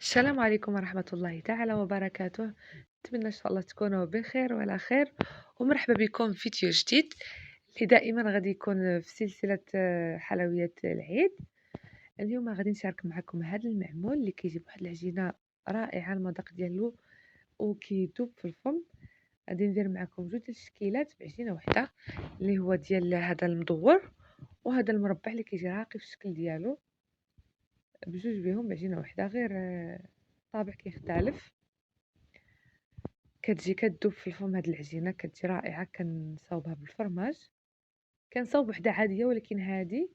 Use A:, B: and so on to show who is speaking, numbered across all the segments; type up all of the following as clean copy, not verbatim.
A: السلام عليكم ورحمة الله تعالى وبركاته. نتمنى إن شاء الله تكونوا بخير وعلى خير، ومرحبا بكم في فيديو جديد اللي دائما غادي يكون في سلسلة حلويات العيد. اليوم غادي نشارك معكم هذا المعمول اللي كيجيب واحد العجينة رائعة، المذاق ديالو وكيذوب في الفم. غادي ندير معكم جوج التشكيلات بعجينة واحدة، اللي هو ديال هذا المدور وهذا المربع اللي كيجي راقي في الشكل ديالو. بجوج بهم بعجينة واحدة، غير الطابع كيختلف. كتجي كدوب في الفم هاد العجينة، كتجي رائعة. كنصاوبها بالفرماج، كنصاوب وحدة عادية ولكن هادي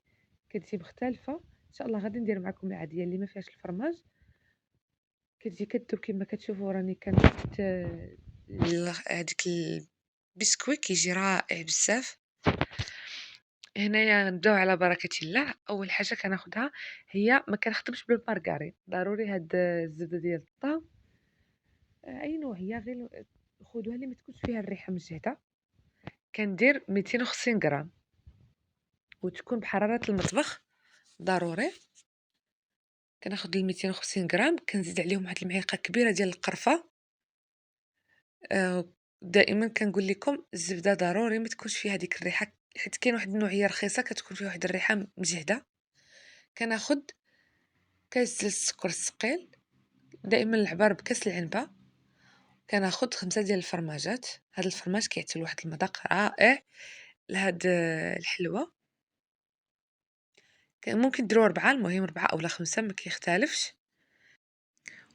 A: كتجي مختلفة. ان شاء الله غادي ندير معكم العادية اللي ما فيهاش الفرماج. كتجي كدوب كما كتشوفوا، راني كنحط هذيك البسكويت كيجي رائع بزاف. هنايا نبداو على بركة الله. اول حاجة كناخدها هي ما كنخدمش بالمارغرين، ضروري هاد الزبدة ديال الطهي اي نوع هي، غير خذوها اللي ما تكونش فيها الريحة مجهدة. كندير 250 غرام وتكون بحرارة المطبخ ضروري. كناخد 250 غرام، كنزيد عليهم واحد المعلقة كبيرة ديال القرفة. دائما كنقول لكم الزبدة ضروري ما تكونش فيها ديك الريحة، حيت كاين واحد النوعية رخيصة كتكون فيها واحد الريحة مجهدة. كناخد كاس ديال السكر الثقيل، دائما العبار بكاس العنبة. كناخد 5 ديال الفرماجات، هاد الفرماج كيعطي واحد المذاق رائع لهاد الحلوة. ممكن ديروا 4، المهم 4 أولا 5 ما كيختلفش.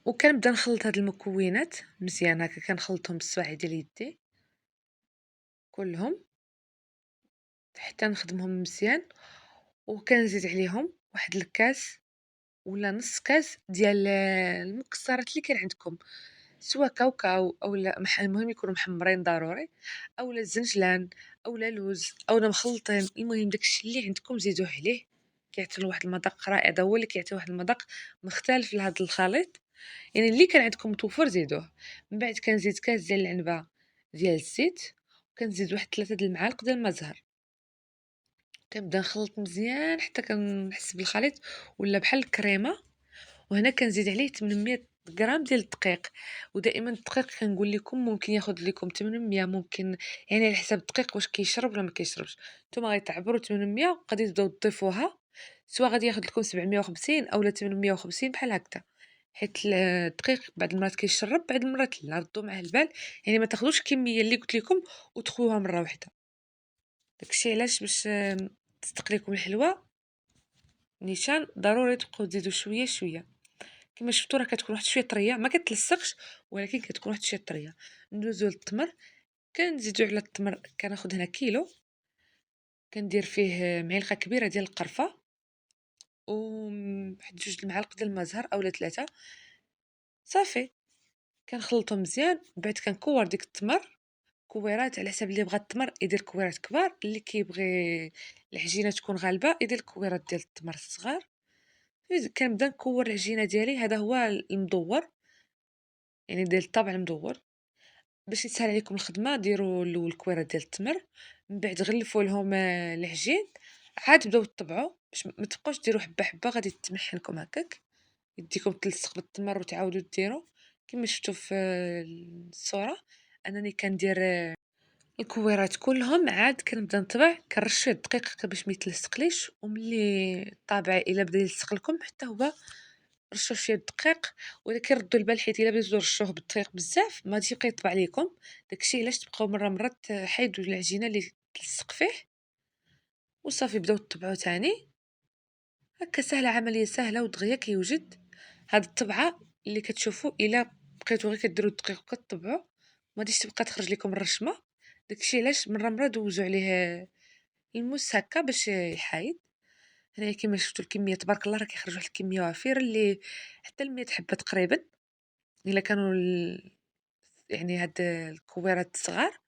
A: وكنبدا نخلط هاد المكونات مزيان هكا، كنخلطهم بالصباع ديال يدي كلهم حتى نخدمهم مزيان. وكنزيد عليهم واحد الكاس ولا نص كاس ديال المكسرات اللي كان عندكم، سواء كاوكاو اولا المهم يكونوا محمرين ضروري، اولا الزنجلان اولا لوز اولا مخلطين. المهم داكشي اللي عندكم زيدوه عليه، كيعطي له واحد المذاق رائع. هذا هو اللي كيعطي واحد المذاق مختلف لهذا الخليط. يعني اللي كان عندكم متوفر زيدوه. من بعد كنزيد كاس ديال العنبه ديال الزيت، وكنزيد واحد 3 د المعالق ديال المزهر. كنبدا نخلط مزيان حتى كنحس بالخليط ولا بحال الكريمه. وهنا كنزيد عليه 800 غرام ديال الدقيق. ودائما الدقيق كنقول لكم ممكن ياخذ لكم 800، ممكن يعني على حساب الدقيق واش كيشرب ولا ما كيشربش. نتوما غيتعبروا 800 وغادي تبداو تضيفوها، سواء غادي ياخذ لكم 750 اولا 850 بحال هكذا. حيت الدقيق بعض المرات كيشرب، بعض المرات لا. ردوا معاه البال، يعني ما تاخذوش الكميه اللي قلت لكم وتخوها مره واحده. داكشي علاش باش تصدق لكم الحلوه نيشان ضروري تبقاو تزيدوا شويه شويه. كما شفتوا راه كتكون واحد شويه طريه، ما كتلصقش ولكن كتكون واحد شويه طريه. ندوزو للتمر. كنزيدو على التمر، كناخذ هنا كيلو، كندير فيه معلقه كبيره ديال القرفه وواحد 2 المعالق ديال المزهر اولا 3. صافي كنخلطهم مزيان. من بعد كنكور ديك التمر كويرات، على حسب اللي بغى التمر يدير كويرات كبار، اللي كيبغي العجينه تكون غالبه يدير كويرات ديال التمر الصغار. كنبدا نكور العجينه ديالي. هذا هو المدور، يعني ديال الطابع المدور. باش يسهل عليكم الخدمه ديروا الاول الكويرات ديال التمر، من بعد غلفوا لهم العجين، عاد بداو طبعوا باش ما تبقاوش ديروا حبه حبه، غادي تمحن لكم هكاك، يديكم تلصق بالتمر وتعاودوا ديروا. كما شفتوا في الصوره انني كندير الكويرات كلهم، عاد كنبدا نطبع، كنرش فيه الدقيق باش ما يتلصقليش. وملي الطابع الا بدا يلصق لكم حتى هو رشوا شويه الدقيق. ولكن ردوا البال، حيت الا بديتو ترشوه بالدقيق بزاف ما غاديش يبقى يطبع ليكم. داكشي علاش تبقاو مره تحيدوا العجينه اللي تلصق فيه وصافي بداو تطبعوا تاني. هكا سهله، عمليه سهله ودغيا كيوجد. هاد الطبعه اللي كتشوفوا الا بقيتو غير كديروا الدقيق وكتطبعوا ما غاديش تبقى تخرج لكم الرشمه. داكشي علاش مره دوزو عليه الموس هكا باش يحايد. هنايا كما شفتوا الكميه تبارك الله راه كيخرج واحد الكميه وافره، اللي حتى ل 100 حبه تقريبا الا كانوا يعني هاد الكويرات الصغار.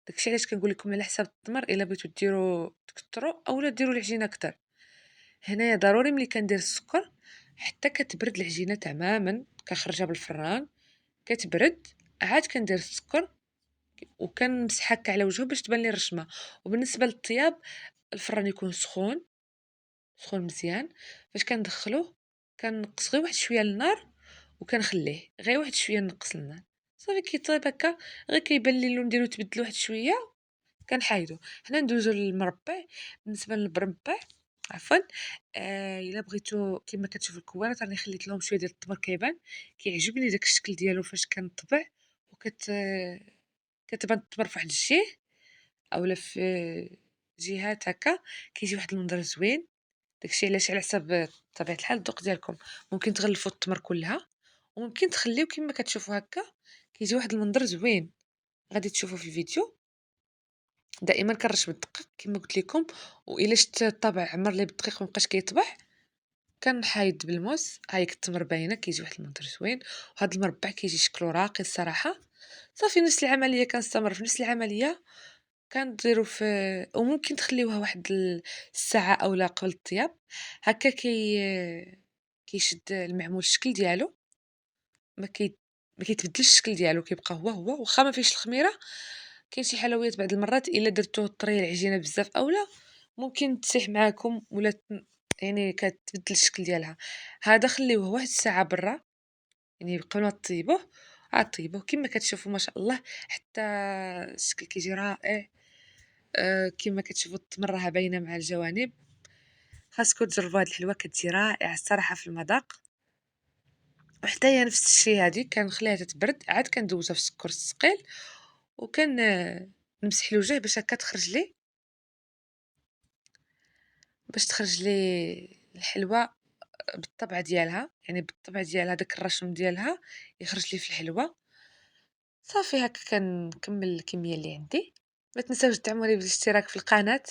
A: داكشي علاش كنقول لكم على حساب التمر الا بغيتو ديروا تكثروا اولا ديروا العجينه اكثر. هنايا ضروري ملي كندير السكر حتى كتبرد العجينه تماما، كنخرجها بالفران كتبرد، عاد كندير السكر وكنمسح هكا على وجهه باش تبان لي الرشمه. وبالنسبه للطياب، الفران يكون سخون سخون مزيان. فاش كندخلوه كنقص غير واحد شويه النار وكنخليه غير واحد شويه نقص الماء. صافي كيطيب هكا، غير كيبان لي اللون ديالو تبدل واحد شويه كنحايدو. حنا ندوزو للمربى. بالنسبه للمربى عفوا، الا بغيتو كما كتشوفوا الكوارات راني خليت لهم شويه ديال التمر كيبان. كيعجبني داك الشكل ديالو فاش كنطبع، كتبان التمر فواحد الجهه اولا في جهات هكا، كيجي واحد المنظر زوين. داكشي علاش على حساب طبيعة الحال الذوق ديالكم ممكن تغلفوا التمر كلها، وممكن تخليو كما كتشوفوا هكا، كيجي واحد المنظر زوين. غادي تشوفوا في الفيديو. دائما كنرش بالدقيق كما قلت لكم، والا شفت الطابع عمر لي بالدقيق ومبقاش كيطبع كنحايد بالموس. هايك التمر باينه كيجي واحد المنظر زوين، وهذا المربع كيجي شكله راقي الصراحه. صافي نفس العمليه كنستمر في نفس العمليه. كنديرو في، وممكن تخليوها واحد الساعه اولا قبل الطياب. هكا كيشد المعمول الشكل ديالو، ما كيتبدلش الشكل ديالو، كيبقى هو واخا ما فيهش الخميره. كاين شي حلويات بعض المرات الا درتوه طري العجينه بزاف اولا ممكن تسيح معاكم ولا يعني كتبدل الشكل ديالها. هذا خليوه واحد الساعه برا، يعني قبل ما طيبوه. عاد طيبوه كما كتشوفوا ما شاء الله، حتى الشكل كيجي رائع. كما كتشوفوا التمر راه باينه مع الجوانب. خاصكم تجربوا هاد الحلوه، كتجي رائعه الصراحه في المذاق. وحتى هي نفس الشيء، هذه كنخليها تتبرد عاد كندوزها في السكر الثقيل، وكان نمسح الوجه باش تخرج لي الحلوه بالطبع ديالها، يعني بالطبع ديالها داك الرشم ديالها يخرج لي في الحلوه. صافي هكا كنكمل الكميه اللي عندي. ما تنساوش دعموني بالاشتراك في القناه،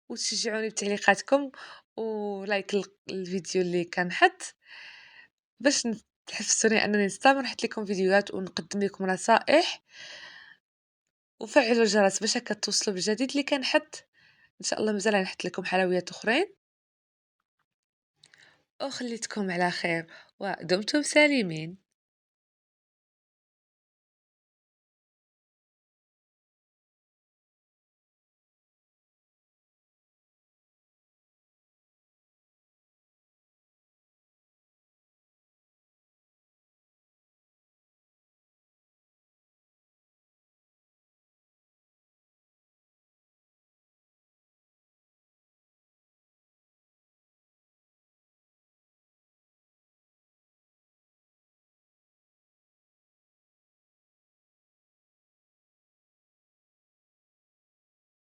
A: وتشجعوني بتعليقاتكم ولايك الفيديو اللي كنحط، باش تحفزوني انني نستمر نحط لكم فيديوهات ونقدم لكم نصائح. وفعلوا الجرس باش هكا توصلوا بالجديد اللي كنحط. ان شاء الله مازال غنحط لكم حلويات اخرين. وخليتكم على خير ودمتم سالمين.